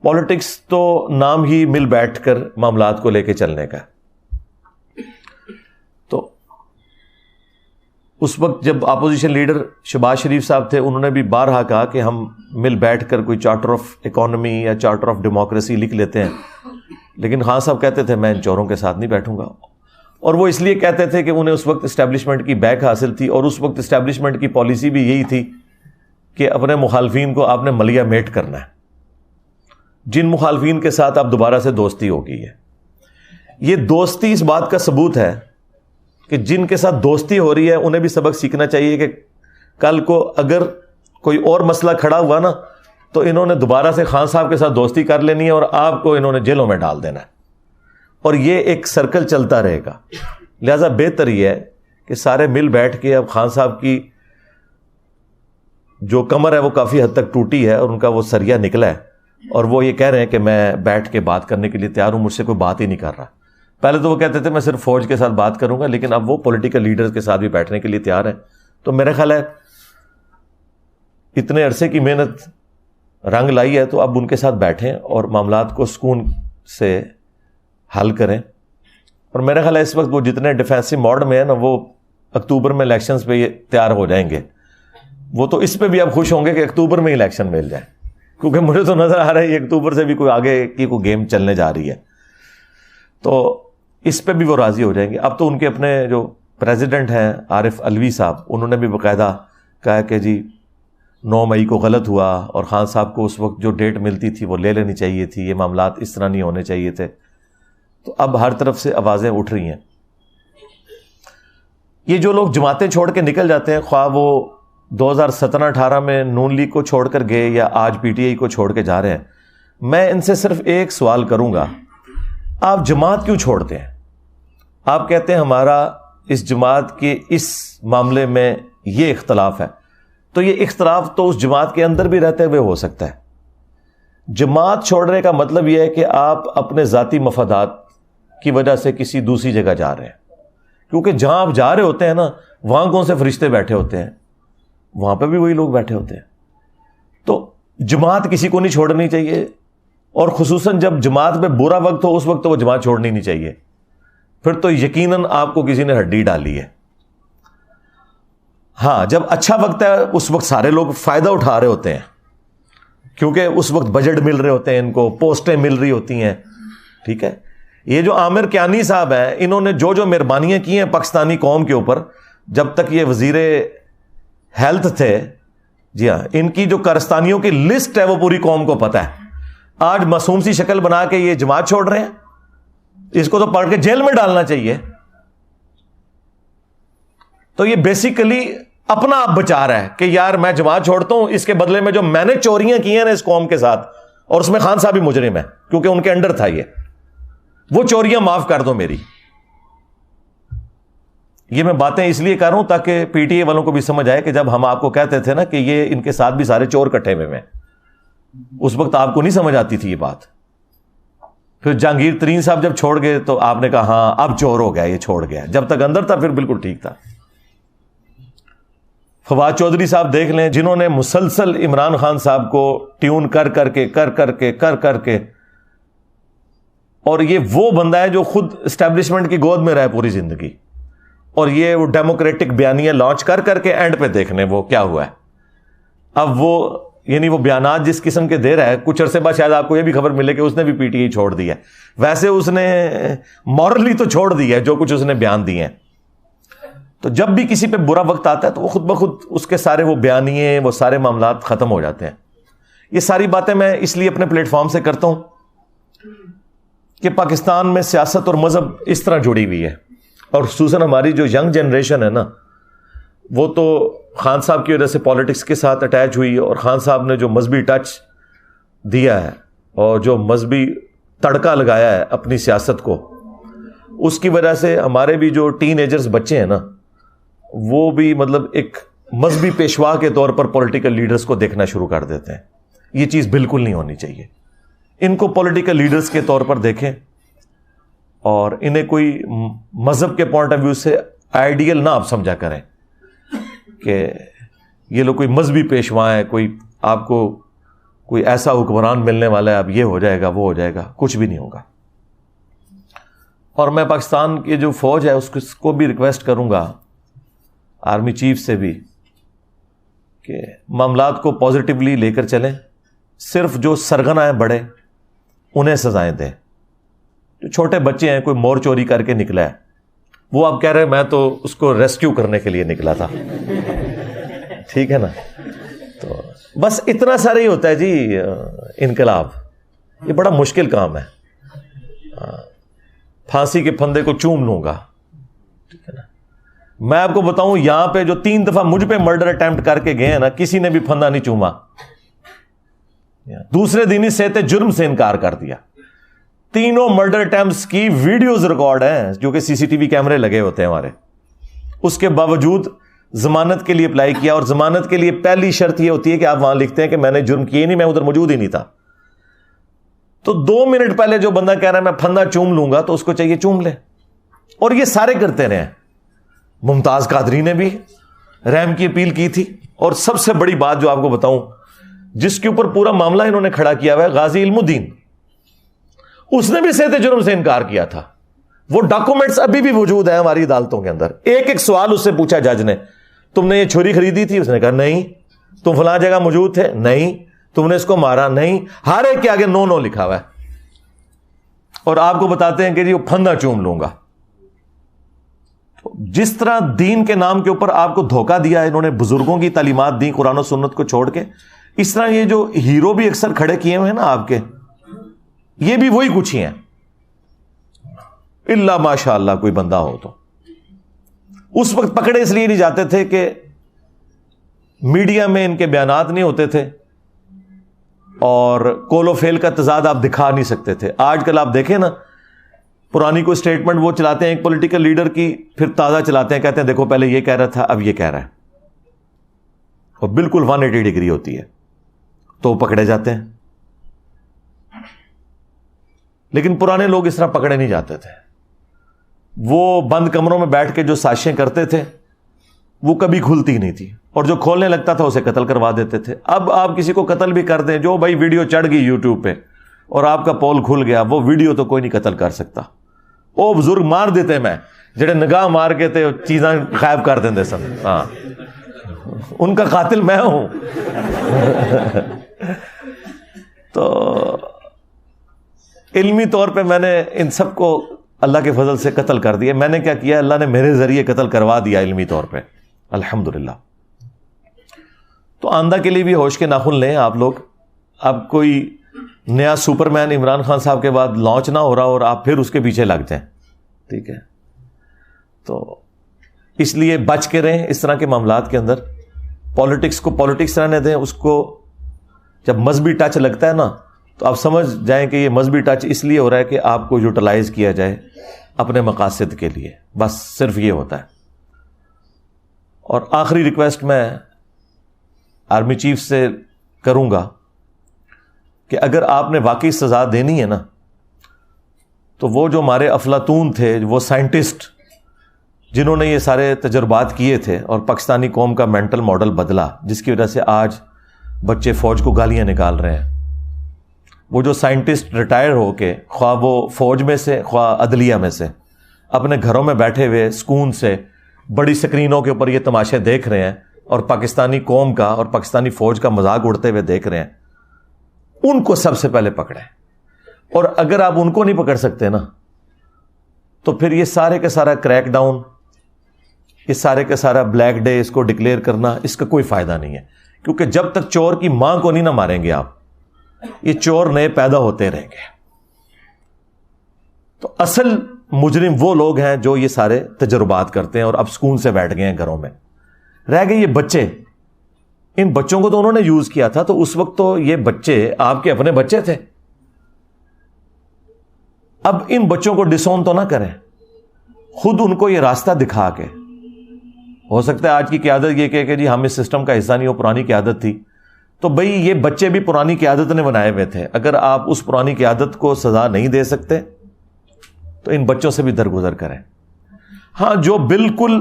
Speaker 1: پالیٹکس تو نام ہی مل بیٹھ کر معاملات کو لے کے چلنے کا. تو اس وقت جب اپوزیشن لیڈر شہباز شریف صاحب تھے، انہوں نے بھی بارہا کہا کہ ہم مل بیٹھ کر کوئی چارٹر آف اکانومی یا چارٹر آف ڈیموکریسی لکھ لیتے ہیں. لیکن خان صاحب کہتے تھے میں ان چوروں کے ساتھ نہیں بیٹھوں گا. اور وہ اس لیے کہتے تھے کہ انہیں اس وقت اسٹیبلشمنٹ کی بیک حاصل تھی، اور اس وقت اسٹیبلشمنٹ کی پالیسی بھی یہی تھی کہ اپنے مخالفین کو آپ نے ملیا میٹ کرنا ہے. جن مخالفین کے ساتھ اب دوبارہ سے دوستی ہو گئی ہے، یہ دوستی اس بات کا ثبوت ہے کہ جن کے ساتھ دوستی ہو رہی ہے انہیں بھی سبق سیکھنا چاہیے کہ کل کو اگر کوئی اور مسئلہ کھڑا ہوا نا تو انہوں نے دوبارہ سے خان صاحب کے ساتھ دوستی کر لینی ہے اور آپ کو انہوں نے جیلوں میں ڈال دینا ہے، اور یہ ایک سرکل چلتا رہے گا. لہذا بہتر یہ ہے کہ سارے مل بیٹھ کے، اب خان صاحب کی جو کمر ہے وہ کافی حد تک ٹوٹی ہے اور ان کا وہ سریا نکلا ہے، اور وہ یہ کہہ رہے ہیں کہ میں بیٹھ کے بات کرنے کے لیے تیار ہوں، مجھ سے کوئی بات ہی نہیں کر رہا. پہلے تو وہ کہتے تھے میں صرف فوج کے ساتھ بات کروں گا، لیکن اب وہ پولیٹیکل لیڈرز کے ساتھ بھی بیٹھنے کے لیے تیار ہیں. تو میرا خیال ہے اتنے عرصے کی محنت رنگ لائی ہے، تو اب ان کے ساتھ بیٹھیں اور معاملات کو سکون سے حل کریں. اور میرا خیال ہے اس وقت وہ جتنے ڈیفینسو موڈ میں ہیں نا، وہ اکتوبر میں الیکشنز پہ یہ تیار ہو جائیں گے. وہ تو اس پہ بھی اب خوش ہوں گے کہ اکتوبر میں الیکشن مل جائے، کیونکہ مجھے تو نظر آ رہا ہے یہ اکتوبر سے بھی کوئی آگے کی کوئی گیم چلنے جا رہی ہے. تو اس پہ بھی وہ راضی ہو جائیں گے. اب تو ان کے اپنے جو پریزیڈنٹ ہیں عارف علوی صاحب، انہوں نے بھی باقاعدہ کہا کہ جی 9 مئی کو غلط ہوا، اور خان صاحب کو اس وقت جو ڈیٹ ملتی تھی وہ لے لینی چاہیے تھی، یہ معاملات اس طرح نہیں ہونے چاہیے تھے. تو اب ہر طرف سے آوازیں اٹھ رہی ہیں. یہ جو لوگ جماعتیں چھوڑ کے نکل جاتے ہیں، خواہ وہ 2017-18 میں نون لیگ کو چھوڑ کر گئے یا آج پی ٹی آئی کو چھوڑ کے جا رہے ہیں، میں ان سے صرف ایک سوال کروں گا، آپ جماعت کیوں چھوڑتے ہیں؟ آپ کہتے ہیں ہمارا اس جماعت کے اس معاملے میں یہ اختلاف ہے، تو یہ اختلاف تو اس جماعت کے اندر بھی رہتے ہوئے ہو سکتا ہے. جماعت چھوڑنے کا مطلب یہ ہے کہ آپ اپنے ذاتی مفادات کی وجہ سے کسی دوسری جگہ جا رہے ہیں، کیونکہ جہاں آپ جا رہے ہوتے ہیں نا، وہاں کون سے فرشتے بیٹھے ہوتے ہیں؟ وہاں پہ بھی وہی لوگ بیٹھے ہوتے ہیں. تو جماعت کسی کو نہیں چھوڑنی چاہیے، اور خصوصاً جب جماعت پہ برا وقت ہو اس وقت تو وہ جماعت چھوڑنی نہیں چاہیے. پھر تو یقیناً آپ کو کسی نے ہڈی ڈالی ہے. ہاں جب اچھا وقت ہے اس وقت سارے لوگ فائدہ اٹھا رہے ہوتے ہیں، کیونکہ اس وقت بجٹ مل رہے ہوتے ہیں، ان کو پوسٹیں مل رہی ہوتی ہیں. ٹھیک ہے، یہ جو عامر کیانی صاحب ہیں، انہوں نے جو مہربانیاں کی ہیں پاکستانی قوم کے اوپر جب تک یہ وزیر ہیلتھ تھے، جی ہاں، ان کی جو کارستانیوں کی لسٹ ہے وہ پوری قوم کو پتہ ہے. آج معصوم سی شکل بنا کے یہ جماعت چھوڑ رہے ہیں، اس کو تو پکڑ کے جیل میں ڈالنا چاہیے. تو یہ بیسیکلی اپنا آپ بچا رہا ہے کہ یار میں جماعت چھوڑتا ہوں، اس کے بدلے میں جو میں نے چوریاں کی ہیں نا اس قوم کے ساتھ، اور اس میں خان صاحب بھی مجرم ہے کیونکہ ان کے انڈر تھا یہ، وہ چوریاں معاف کر دو میری. یہ میں باتیں اس لیے کر رہا ہوں تاکہ پی ٹی اے والوں کو بھی سمجھ آئے کہ جب ہم آپ کو کہتے تھے نا کہ یہ ان کے ساتھ بھی سارے چور کٹھے ہوئے ہیں، اس وقت آپ کو نہیں سمجھ آتی تھی یہ بات. پھر جہانگیر ترین صاحب جب چھوڑ گئے تو آپ نے کہا ہاں اب چور ہو گیا، یہ چھوڑ گیا. جب تک اندر تھا پھر بالکل ٹھیک تھا. فواد چودھری صاحب دیکھ لیں، جنہوں نے مسلسل عمران خان صاحب کو ٹیون کر کے اور یہ وہ بندہ ہے جو خود اسٹیبلشمنٹ کی گود میں رہے پوری زندگی، اور یہ وہ ڈیموکریٹک بیانیاں لانچ کر کے اینڈ پہ دیکھنے وہ کیا ہوا ہے. اب وہ یعنی وہ بیانات جس قسم کے دے رہا ہے، کچھ عرصے بعد شاید آپ کو یہ بھی خبر ملے کہ اس نے بھی پی ٹی آئی چھوڑ دیا ہے. ویسے اس نے مورلی تو چھوڑ دیا ہے جو کچھ اس نے بیان دیے ہیں. تو جب بھی کسی پہ برا وقت آتا ہے تو وہ خود بخود اس کے سارے وہ بیانیے، وہ سارے معاملات ختم ہو جاتے ہیں. یہ ساری باتیں میں اس لیے اپنے پلیٹ فارم سے کرتا ہوں کہ پاکستان میں سیاست اور مذہب اس طرح جڑی ہوئی ہے، اور خصوصاً ہماری جو ینگ جنریشن ہے نا، وہ تو خان صاحب کی وجہ سے پالیٹکس کے ساتھ اٹیچ ہوئی، اور خان صاحب نے جو مذہبی ٹچ دیا ہے اور جو مذہبی تڑکا لگایا ہے اپنی سیاست کو، اس کی وجہ سے ہمارے بھی جو ٹین ایجرز بچے ہیں نا، وہ بھی مطلب ایک مذہبی پیشوا کے طور پر پولیٹیکل لیڈرز کو دیکھنا شروع کر دیتے ہیں. یہ چیز بالکل نہیں ہونی چاہیے. ان کو پولیٹیکل لیڈرز کے طور پر دیکھیں اور انہیں کوئی مذہب کے پوائنٹ آف ویو سے آئیڈیل نہ آپ سمجھا کریں کہ یہ لوگ کوئی مذہبی پیشوا ہے، کوئی آپ کو کوئی ایسا حکمران ملنے والا ہے اب یہ ہو جائے گا وہ ہو جائے گا. کچھ بھی نہیں ہوگا. اور میں پاکستان کی جو فوج ہے اس کو بھی ریکویسٹ کروں گا، آرمی چیف سے بھی، کہ معاملات کو پازیٹیولی لے کر چلیں. صرف جو سرغنہ ہیں بڑے انہیں سزائیں دیں. جو چھوٹے بچے ہیں، کوئی مور چوری کر کے نکلا ہے، وہ آپ کہہ رہے ہیں میں تو اس کو ریسکیو کرنے کے لیے نکلا تھا. ٹھیک ہے نا؟ تو بس اتنا سارا ہی ہوتا ہے جی انقلاب. یہ بڑا مشکل کام ہے. پھانسی کے پھندے کو چوم لوں گا. ٹھیک ہے نا؟ میں آپ کو بتاؤں یہاں پہ جو 3 دفعہ مجھ پہ مرڈر اٹیمپٹ کر کے گئے ہیں نا، کسی نے بھی پھندا نہیں چوما. دوسرے دن ہی صحت جرم سے انکار کر دیا. تینوں مرڈر اٹیمپٹس کی ویڈیوز ریکارڈ ہیں جو کہ سی ٹی وی کیمرے لگے ہوتے ہیں ہمارے. اس کے باوجود ضمانت کے لیے اپلائی کیا، اور ضمانت کے لیے پہلی شرط یہ ہوتی ہے کہ آپ وہاں لکھتے ہیں کہ میں نے جرم کیے نہیں، میں ادھر موجود ہی نہیں تھا. تو 2 منٹ پہلے جو بندہ کہہ رہا ہے میں پھندا چوم لوں گا، تو اس کو چاہیے چوم لے. اور یہ سارے کرتے رہے. ممتاز قادری نے بھی رحم کی اپیل کی تھی. اور سب سے بڑی بات جو آپ کو بتاؤں، جس کے اوپر پورا معاملہ انہوں نے کھڑا کیا ہوا ہے، غازی علم الدین، اس نے بھی صحت جرم سے انکار کیا تھا. وہ ڈاکومنٹس ابھی بھی موجود ہیں ہماری عدالتوں کے اندر. ایک سوال اس سے پوچھا جج نے، تم نے یہ چھری خریدی تھی؟ اس نے کہا نہیں. تم فلاں جگہ موجود تھے؟ نہیں. تم نے اس کو مارا؟ نہیں. ہر ایک کے آگے نو لکھا ہوا ہے. اور آپ کو بتاتے ہیں کہ جی وہ پھندا چوم لوں گا. جس طرح دین کے نام کے اوپر آپ کو دھوکہ دیا، انہوں نے بزرگوں کی تعلیمات دی قرآن و سنت کو چھوڑ کے، اس طرح یہ جو ہیرو بھی اکثر کھڑے کیے ہوئے ہیں نا آپ کے، یہ بھی وہی کچھ ہی ہیں. اللہ ماشاء اللہ کوئی بندہ ہو تو. اس وقت پکڑے اس لیے نہیں جاتے تھے کہ میڈیا میں ان کے بیانات نہیں ہوتے تھے اور کول و فیل کا تضاد آپ دکھا نہیں سکتے تھے. آج کل آپ دیکھیں نا، پرانی کوئی سٹیٹمنٹ وہ چلاتے ہیں ایک پولیٹیکل لیڈر کی، پھر تازہ چلاتے ہیں، کہتے ہیں دیکھو پہلے یہ کہہ رہا تھا اب یہ کہہ رہا ہے، اور بالکل 180 ڈگری ہوتی ہے، تو وہ پکڑے جاتے ہیں. لیکن پرانے لوگ اس طرح پکڑے نہیں جاتے تھے. وہ بند کمروں میں بیٹھ کے جو سازشیں کرتے تھے وہ کبھی کھلتی نہیں تھی، اور جو کھولنے لگتا تھا اسے قتل کروا دیتے تھے. اب آپ کسی کو قتل بھی کر دیں، جو بھائی ویڈیو چڑھ گئی یوٹیوب پہ اور آپ کا پول کھل گیا، وہ ویڈیو تو کوئی نہیں قتل کر سکتا. وہ بزرگ مار دیتے میں جڑے نگاہ مار کے تے چیزاں غائب کر دیں سن. ہاں، ان کا قاتل میں ہوں. تو علمی طور پہ میں نے ان سب کو اللہ کے فضل سے قتل کر دیا. میں نے کیا کیا، اللہ نے میرے ذریعے قتل کروا دیا علمی طور پہ، الحمدللہ. تو آئندہ کے لیے بھی ہوش کے ناخن لیں آپ لوگ. اب کوئی نیا سپر مین عمران خان صاحب کے بعد لانچ نہ ہو رہا اور آپ پھر اس کے پیچھے لگ جائیں. ٹھیک ہے؟ تو اس لیے بچ کے رہیں اس طرح کے معاملات کے اندر. پالیٹکس کو پالیٹکس رہنے دیں. اس کو جب مذہبی ٹچ لگتا ہے نا تو آپ سمجھ جائیں کہ یہ مذہبی ٹچ اس لیے ہو رہا ہے کہ آپ کو یوٹیلائز کیا جائے اپنے مقاصد کے لیے. بس صرف یہ ہوتا ہے. اور آخری ریکویسٹ میں آرمی چیف سے کروں گا کہ اگر آپ نے واقعی سزا دینی ہے نا تو وہ جو ہمارے افلاطون تھے, وہ سائنٹسٹ جنہوں نے یہ سارے تجربات کیے تھے اور پاکستانی قوم کا مینٹل ماڈل بدلا, جس کی وجہ سے آج بچے فوج کو گالیاں نکال رہے ہیں, وہ جو سائنٹسٹ ریٹائر ہو کے خواہ وہ فوج میں سے خواہ عدلیہ میں سے اپنے گھروں میں بیٹھے ہوئے سکون سے بڑی سکرینوں کے اوپر یہ تماشے دیکھ رہے ہیں اور پاکستانی قوم کا اور پاکستانی فوج کا مذاق اڑتے ہوئے دیکھ رہے ہیں, ان کو سب سے پہلے پکڑیں. اور اگر آپ ان کو نہیں پکڑ سکتے نا تو پھر یہ سارے کا سارا کریک ڈاؤن, یہ سارے کا سارا بلیک ڈے اس کو ڈکلیئر کرنا, اس کا کوئی فائدہ نہیں ہے. کیونکہ جب تک چور کی ماں کو نہیں نہ ماریں گے آپ, یہ چور نئے پیدا ہوتے رہیں گے. تو اصل مجرم وہ لوگ ہیں جو یہ سارے تجربات کرتے ہیں اور اب سکون سے بیٹھ گئے ہیں گھروں میں. رہ گئے یہ بچے, ان بچوں کو تو انہوں نے یوز کیا تھا, تو اس وقت تو یہ بچے آپ کے اپنے بچے تھے. اب ان بچوں کو ڈسون تو نہ کریں, خود ان کو یہ راستہ دکھا کے. ہو سکتا ہے آج کی قیادت یہ کہ جی ہم اس سسٹم کا حصہ نہیں, وہ پرانی قیادت تھی. تو بھئی یہ بچے بھی پرانی قیادت نے بنائے ہوئے تھے. اگر آپ اس پرانی قیادت کو سزا نہیں دے سکتے تو ان بچوں سے بھی درگزر کریں. ہاں, جو بالکل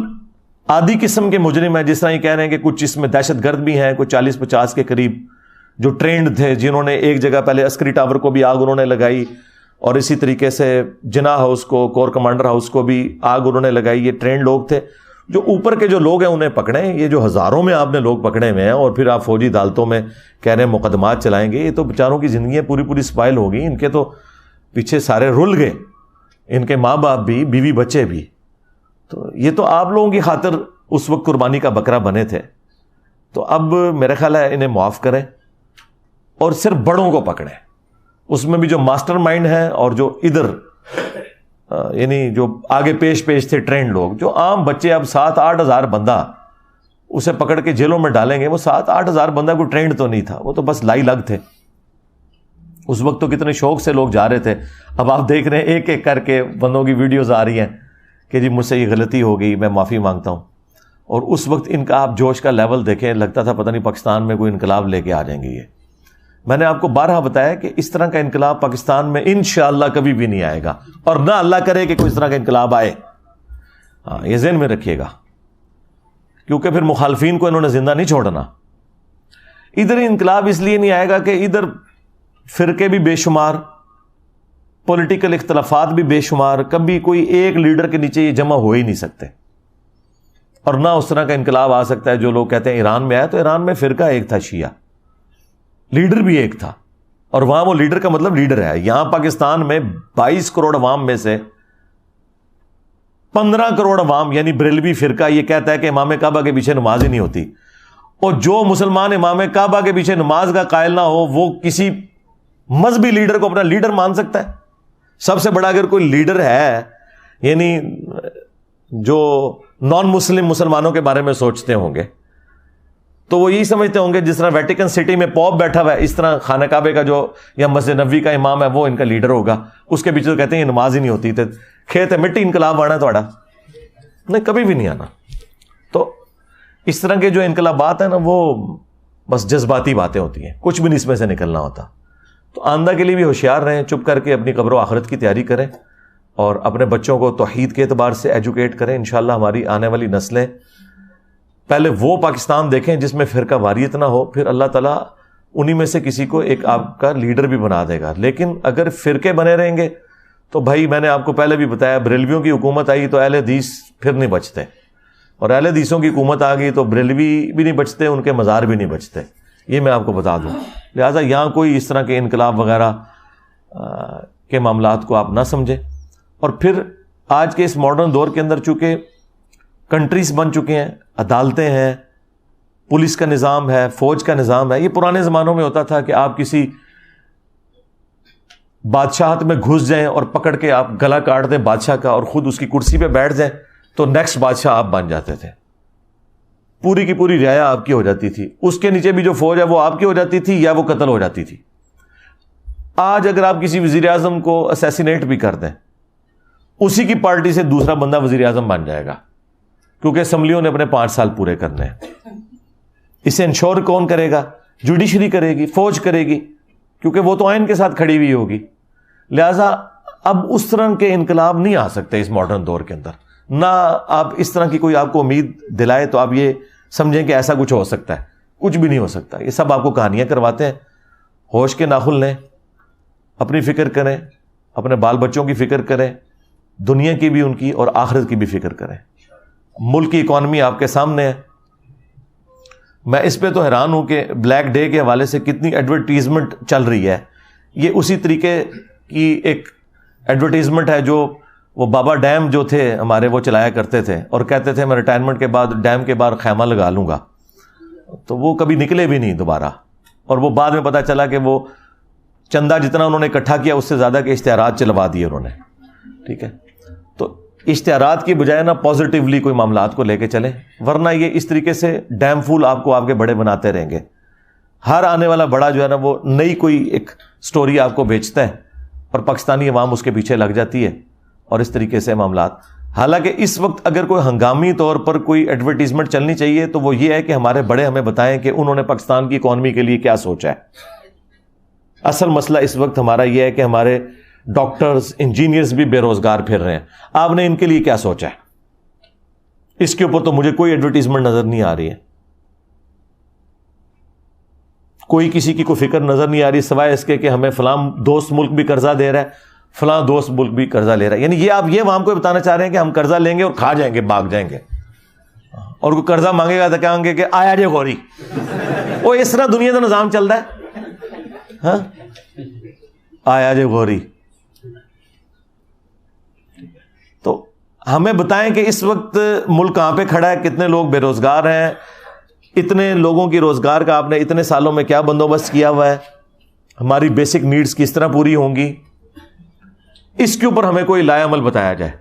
Speaker 1: آدھی قسم کے مجرم ہیں, جس طرح یہ کہہ رہے ہیں کہ کچھ اس میں دہشت گرد بھی ہیں, کچھ 40-50 کے قریب جو ٹرینڈ تھے, جنہوں نے ایک جگہ پہلے عسکری ٹاور کو بھی آگ انہوں نے لگائی, اور اسی طریقے سے جناح ہاؤس کو, کور کمانڈر ہاؤس کو بھی آگ انہوں نے لگائی. یہ ٹرینڈ لوگ تھے. جو اوپر کے جو لوگ ہیں انہیں پکڑیں. یہ جو ہزاروں میں آپ نے لوگ پکڑے ہوئے ہیں اور پھر آپ فوجی عدالتوں میں کہہ رہے ہیں مقدمات چلائیں گے, یہ تو بیچاروں کی زندگیاں پوری پوری سپائل ہو گئی. ان کے تو پیچھے سارے رل گئے, ان کے ماں باپ بھی, بیوی بچے بھی. تو یہ تو آپ لوگوں کی خاطر اس وقت قربانی کا بکرا بنے تھے. تو اب میرا خیال ہے انہیں معاف کریں اور صرف بڑوں کو پکڑیں. اس میں بھی جو ماسٹر مائنڈ ہیں اور جو ادھر یعنی جو آگے پیش تھے ٹرینڈ لوگ, جو عام بچے اب 7-8 ہزار بندہ اسے پکڑ کے جیلوں میں ڈالیں گے. وہ 7-8 ہزار بندہ کوئی ٹرینڈ تو نہیں تھا, وہ تو بس لائی لگ تھے. اس وقت تو کتنے شوق سے لوگ جا رہے تھے. اب آپ دیکھ رہے ہیں ایک ایک کر کے بندوں کی ویڈیوز آ رہی ہیں کہ جی مجھ سے یہ غلطی ہو گئی, میں معافی مانگتا ہوں. اور اس وقت ان کا آپ جوش کا لیول دیکھیں, لگتا تھا پتہ نہیں پاکستان میں کوئی انقلاب لے کے آ جائیں گے. یہ میں نے آپ کو بارہا بتایا کہ اس طرح کا انقلاب پاکستان میں انشاءاللہ کبھی بھی نہیں آئے گا, اور نہ اللہ کرے کہ کوئی اس طرح کا انقلاب آئے. ہاں, یہ ذہن میں رکھیے گا, کیونکہ پھر مخالفین کو انہوں نے زندہ نہیں چھوڑنا. ادھر انقلاب اس لیے نہیں آئے گا کہ ادھر فرقے بھی بے شمار, پولیٹیکل اختلافات بھی بے شمار, کبھی کوئی ایک لیڈر کے نیچے یہ جمع ہو ہی نہیں سکتے. اور نہ اس طرح کا انقلاب آ سکتا ہے جو لوگ کہتے ہیں ایران میں آیا, تو ایران میں فرقہ ایک تھا شیعہ, لیڈر بھی ایک تھا, اور وہاں وہ لیڈر کا مطلب لیڈر ہے. یہاں پاکستان میں 22 کروڑ عوام میں سے 15 کروڑ عوام یعنی بریلوی فرقہ یہ کہتا ہے کہ امام کعبہ کے پیچھے نماز ہی نہیں ہوتی. اور جو مسلمان امام کعبہ کے پیچھے نماز کا قائل نہ ہو, وہ کسی مذہبی لیڈر کو اپنا لیڈر مان سکتا ہے. سب سے بڑا اگر کوئی لیڈر ہے یعنی جو نان مسلم مسلمانوں کے بارے میں سوچتے ہوں گے, تو وہ یہی سمجھتے ہوں گے جس طرح ویٹیکن سٹی میں پوپ بیٹھا ہوا ہے, اس طرح خانہ کعبے کا جو یا مسجد نبوی کا امام ہے وہ ان کا لیڈر ہوگا. اس کے پیچھے تو کہتے ہیں یہ نماز ہی نہیں ہوتی. کھیت ہے مٹی انقلاب آنا ہے تھوڑا نہیں, کبھی بھی نہیں آنا. تو اس طرح کے جو انقلابات ہیں نا, وہ بس جذباتی باتیں ہوتی ہیں, کچھ بھی نہیں اس میں سے نکلنا ہوتا. تو آئندہ کے لیے بھی ہوشیار رہیں, چپ کر کے اپنی قبر و آخرت کی تیاری کریں اور اپنے بچوں کو توحید کے اعتبار سے ایجوکیٹ کریں. انشاءاللہ ہماری آنے والی نسلیں پہلے وہ پاکستان دیکھیں جس میں فرقہ واریت نہ ہو, پھر اللہ تعالیٰ انہی میں سے کسی کو ایک آپ کا لیڈر بھی بنا دے گا. لیکن اگر فرقے بنے رہیں گے تو بھائی میں نے آپ کو پہلے بھی بتایا, بریلویوں کی حکومت آئی تو اہل حدیث پھر نہیں بچتے, اور اہل حدیثوں کی حکومت آ گئی تو بریلوی بھی نہیں بچتے, ان کے مزار بھی نہیں بچتے. یہ میں آپ کو بتا دوں. لہٰذا یہاں کوئی اس طرح کے انقلاب وغیرہ کے معاملات کو آپ نہ سمجھیں. اور پھر آج کے اس ماڈرن دور کے اندر چونکہ کنٹریز بن چکے ہیں, عدالتیں ہیں, پولیس کا نظام ہے, فوج کا نظام ہے. یہ پرانے زمانوں میں ہوتا تھا کہ آپ کسی بادشاہت میں گھس جائیں اور پکڑ کے آپ گلا کاٹ دیں بادشاہ کا اور خود اس کی کرسی پہ بیٹھ جائیں تو نیکسٹ بادشاہ آپ بن جاتے تھے، پوری کی پوری رعایا آپ کی ہو جاتی تھی، اس کے نیچے بھی جو فوج ہے وہ آپ کی ہو جاتی تھی یا وہ قتل ہو جاتی تھی۔ آج اگر آپ کسی وزیر اعظم کو اسیسینیٹ بھی کر دیں، اسی کی پارٹی سے دوسرا بندہ وزیر اعظم بن جائے گا، کیونکہ اسمبلیوں نے اپنے 5 سال پورے کرنے ہیں۔ اسے انشور کون کرے گا؟ جوڈیشری کرے گی، فوج کرے گی، کیونکہ وہ تو آئین کے ساتھ کھڑی ہوئی ہوگی۔ لہذا اب اس طرح کے انقلاب نہیں آ سکتے اس ماڈرن دور کے اندر، نہ آپ اس طرح کی کوئی آپ کو امید دلائے تو آپ یہ سمجھیں کہ ایسا کچھ ہو سکتا ہے، کچھ بھی نہیں ہو سکتا۔ یہ سب آپ کو کہانیاں کرواتے ہیں۔ ہوش کے ناخن لیں، اپنی فکر کریں، اپنے بال بچوں کی فکر کریں، دنیا کی بھی ان کی اور آخرت کی بھی فکر کریں۔ ملک کی اکانومی آپ کے سامنے ہے۔ میں اس پہ تو حیران ہوں کہ بلیک ڈے کے حوالے سے کتنی ایڈورٹیزمنٹ چل رہی ہے۔ یہ اسی طریقے کی ایک ایڈورٹیزمنٹ ہے جو وہ بابا ڈیم جو تھے ہمارے وہ چلایا کرتے تھے اور کہتے تھے میں ریٹائرمنٹ کے بعد ڈیم کے باہر خیمہ لگا لوں گا، تو وہ کبھی نکلے بھی نہیں دوبارہ، اور وہ بعد میں پتا چلا کہ وہ چندہ جتنا انہوں نے اکٹھا کیا اس سے زیادہ کے اشتہارات چلوا دیے انہوں نے۔ ٹھیک ہے، تو اشتہارات کی بجائے نا پازیٹیولی کوئی معاملات کو لے کے چلیں، ورنہ یہ اس طریقے سے ڈیم فول آپ کو آپ کے بڑے بناتے رہیں گے۔ ہر آنے والا بڑا جو ہے نا وہ نئی کوئی ایک سٹوری آپ کو بیچتا ہے اور پاکستانی عوام اس کے پیچھے لگ جاتی ہے، اور اس طریقے سے معاملات۔ حالانکہ اس وقت اگر کوئی ہنگامی طور پر کوئی ایڈورٹیزمنٹ چلنی چاہیے تو وہ یہ ہے کہ ہمارے بڑے ہمیں بتائیں کہ انہوں نے پاکستان کی اکانومی کے لیے کیا سوچا ہے۔ اصل مسئلہ اس وقت ہمارا یہ ہے کہ ہمارے ڈاکٹرز، انجینئرز بھی بے روزگار پھر رہے ہیں، آپ نے ان کے لیے کیا سوچا ہے؟ اس کے اوپر تو مجھے کوئی ایڈورٹیزمنٹ نظر نہیں آ رہی ہے، کوئی کسی کی کوئی فکر نظر نہیں آ رہی سوائے اس کے کہ ہمیں فلاں دوست ملک بھی قرضہ دے رہا ہے، فلاں دوست ملک بھی قرضہ لے رہا ہے۔ یعنی یہ آپ یہ عوام کو بتانا چاہ رہے ہیں کہ ہم قرضہ لیں گے اور کھا جائیں گے، بھاگ جائیں گے، اور کوئی قرضہ مانگے گا تو کہیں گے کہ آیا جے غوری۔ وہ اس طرح دنیا کا نظام چل رہا ہے، ہاں، آیا جے غوری۔ تو ہمیں بتائیں کہ اس وقت ملک کہاں پہ کھڑا ہے، کتنے لوگ بے روزگار ہیں، اتنے لوگوں کی روزگار کا آپ نے اتنے سالوں میں کیا بندوبست کیا ہوا ہے، ہماری بیسک نیڈز کس طرح پوری ہوں گی، اس کے اوپر ہمیں کوئی لائے عمل بتایا جائے۔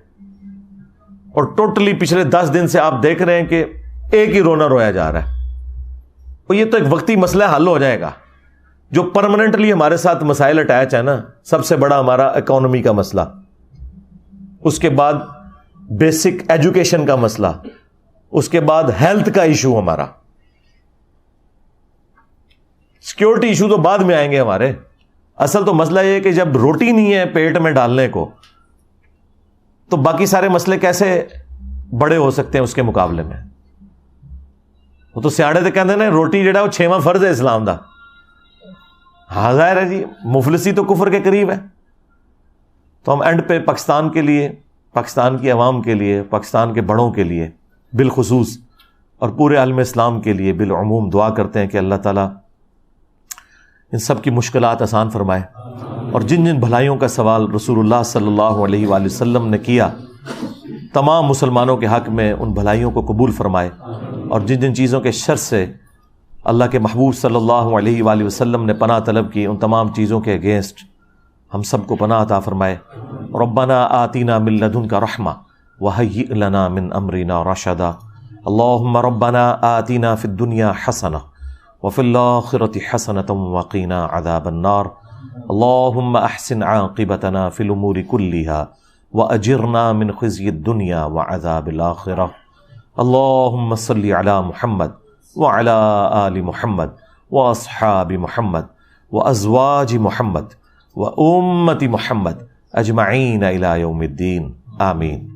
Speaker 1: اور ٹوٹلی پچھلے 10 دن سے آپ دیکھ رہے ہیں کہ ایک ہی رونا رویا جا رہا ہے، اور یہ تو ایک وقتی مسئلہ حل ہو جائے گا۔ جو پرماننٹلی ہمارے ساتھ مسائل اٹیچ ہے نا، سب سے بڑا ہمارا اکانومی کا مسئلہ، اس کے بعد بیسک ایجوکیشن کا مسئلہ، اس کے بعد ہیلتھ کا ایشو، ہمارا سیکیورٹی ایشو تو بعد میں آئیں گے ہمارے۔ اصل تو مسئلہ یہ ہے کہ جب روٹی نہیں ہے پیٹ میں ڈالنے کو تو باقی سارے مسئلے کیسے بڑے ہو سکتے ہیں اس کے مقابلے میں۔ وہ تو سیاڑے تو کہتے ہیں روٹی جڑا وہ 6واں فرض ہے اسلام دا۔ ہاں ظاہر ہے جی، مفلسی تو کفر کے قریب ہے۔ تو ہم اینڈ پہ پاکستان کے لیے، پاکستان کی عوام کے لیے، پاکستان کے بڑوں کے لیے بالخصوص اور پورے عالم اسلام کے لیے بالعموم دعا کرتے ہیں کہ اللہ تعالیٰ ان سب کی مشکلات آسان فرمائے، اور جن جن بھلائیوں کا سوال رسول اللہ صلی اللہ علیہ وآلہ وسلم نے کیا تمام مسلمانوں کے حق میں ان بھلائیوں کو قبول فرمائے، اور جن جن چیزوں کے شر سے اللہ کے محبوب صلی اللہ علیہ وآلہ وسلم نے پناہ طلب کی ان تمام چیزوں کے اگینسٹ ہم سب کو پناہ عطا فرمائے۔ ربنا آتینا من لدنک رحمہ وہیئ لنا من امرنا رشدا۔ اللہم ربنا آتینا فی الدنیا حسنہ وفی الآخرة حسنة وقنا عذاب النار۔ اللہم احسن عاقبتنا فی الامور كلها واجرنا من خزي الدنیا وعذاب الآخرة۔ اللہم صلی علی محمد وعلی آل محمد واصحاب محمد وازواج محمد وامت محمد اجمعین الی یوم الدین، آمین۔